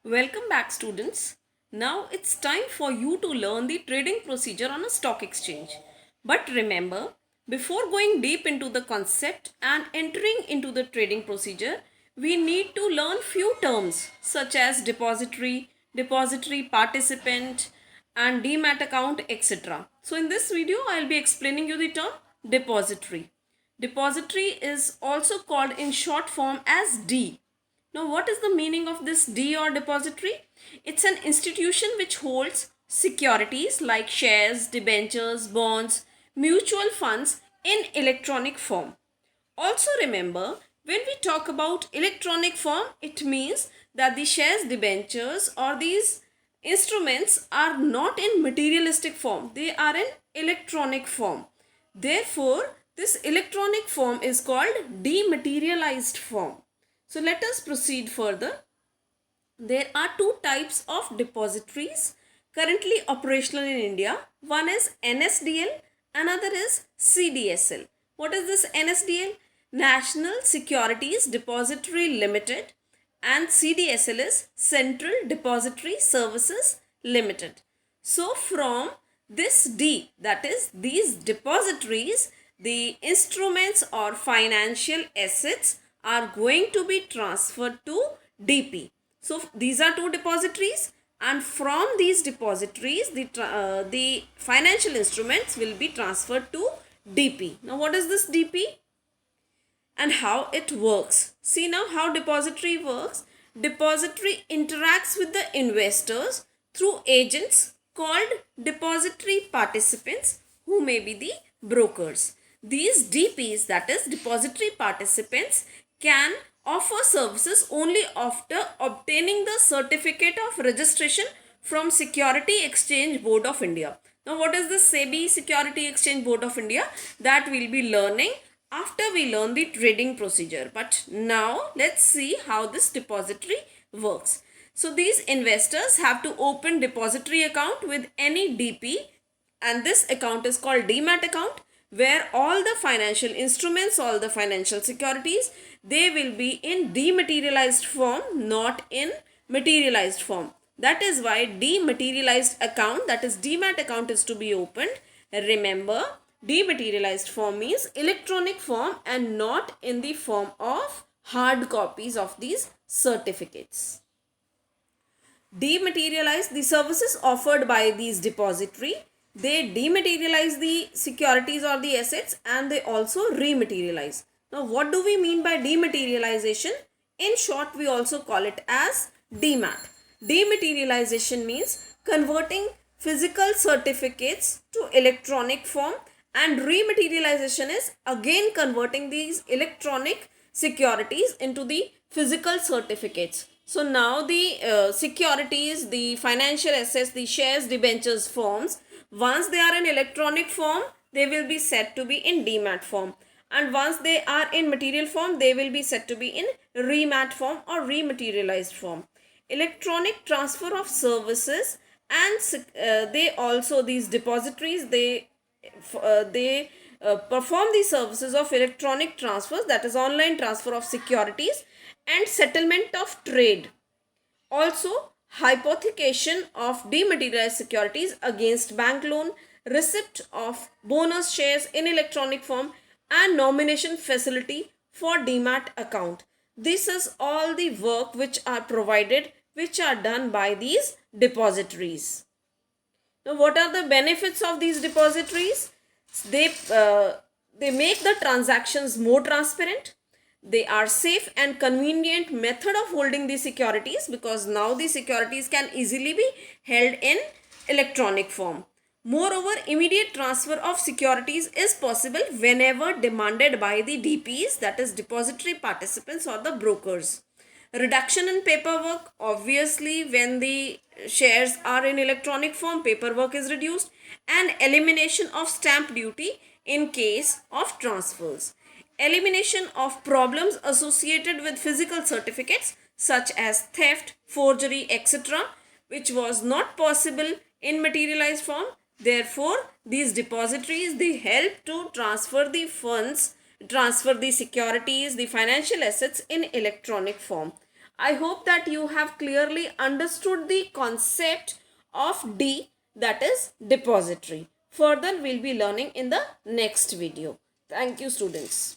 Welcome back, students. Now it's time for you to learn the trading procedure on a stock exchange. But remember, before going deep into the concept and entering into the trading procedure, we need to learn few terms such as depository participant, and demat account, etc. So in this video, I'll be explaining you the term depository. Depository is also called in short form as D. Now, what is the meaning of this D or depository? It's an institution which holds securities like shares, debentures, bonds, mutual funds in electronic form. Also remember, when we talk about electronic form, it means that the shares, debentures or these instruments are not in materialistic form. They are in electronic form. Therefore, this electronic form is called dematerialized form. So let us proceed further. There are two types of depositories currently operational in India. One is NSDL, another is CDSL. What is this NSDL? National Securities Depository Limited, and CDSL is Central Depository Services Limited. So from this D, that is these depositories, the instruments or financial assets are going to be transferred to DP. So these are two depositories, and from these depositories the financial instruments will be transferred to DP. Now what is this DP and how it works? See now how depository works. Depository interacts with the investors through agents called depository participants, who may be the brokers. These DPs, that is depository participants, can offer services only after obtaining the certificate of registration from Security Exchange Board of India. Now what is the SEBI Security Exchange Board of India? That we'll be learning after we learn the trading procedure. But now let's see how this depository works. So these investors have to open depository account with any DP, and this account is called demat account, where all the financial instruments, all the financial securities, they will be in dematerialized form, not in materialized form. That is why dematerialized account, that is demat account, is to be opened. Remember, dematerialized form means electronic form and not in the form of hard copies of these certificates. Dematerialize the services offered by these depository. They dematerialize the securities or the assets, and they also rematerialize. Now what do we mean by dematerialization? In short, we also call it as demat. Dematerialization means converting physical certificates to electronic form, and rematerialization is again converting these electronic securities into the physical certificates. So now the securities, the financial assets, the shares, debentures forms, once they are in electronic form, they will be said to be in demat form, and once they are in material form, they will be said to be in remat form or rematerialized form. Electronic transfer of services, and they also, these depositories, they perform the services of electronic transfers, that is online transfer of securities and settlement of trade. Also, hypothecation of dematerialized securities against bank loan, receipt of bonus shares in electronic form, and nomination facility for demat account. This is all the work which are provided, which are done by these depositories. Now, what are the benefits of these depositories? They, they make the transactions more transparent. They are safe and convenient method of holding the securities, because now the securities can easily be held in electronic form. Moreover, immediate transfer of securities is possible whenever demanded by the DPs, that is depository participants or the brokers. Reduction in paperwork, obviously when the shares are in electronic form, paperwork is reduced, and elimination of stamp duty in case of transfers. Elimination of problems associated with physical certificates such as theft, forgery, etc., which was not possible in materialized form. Therefore, these depositories, they help to transfer the funds, transfer the securities, the financial assets in electronic form. I hope that you have clearly understood the concept of D, that is depository. Further, we'll be learning in the next video. Thank you, students.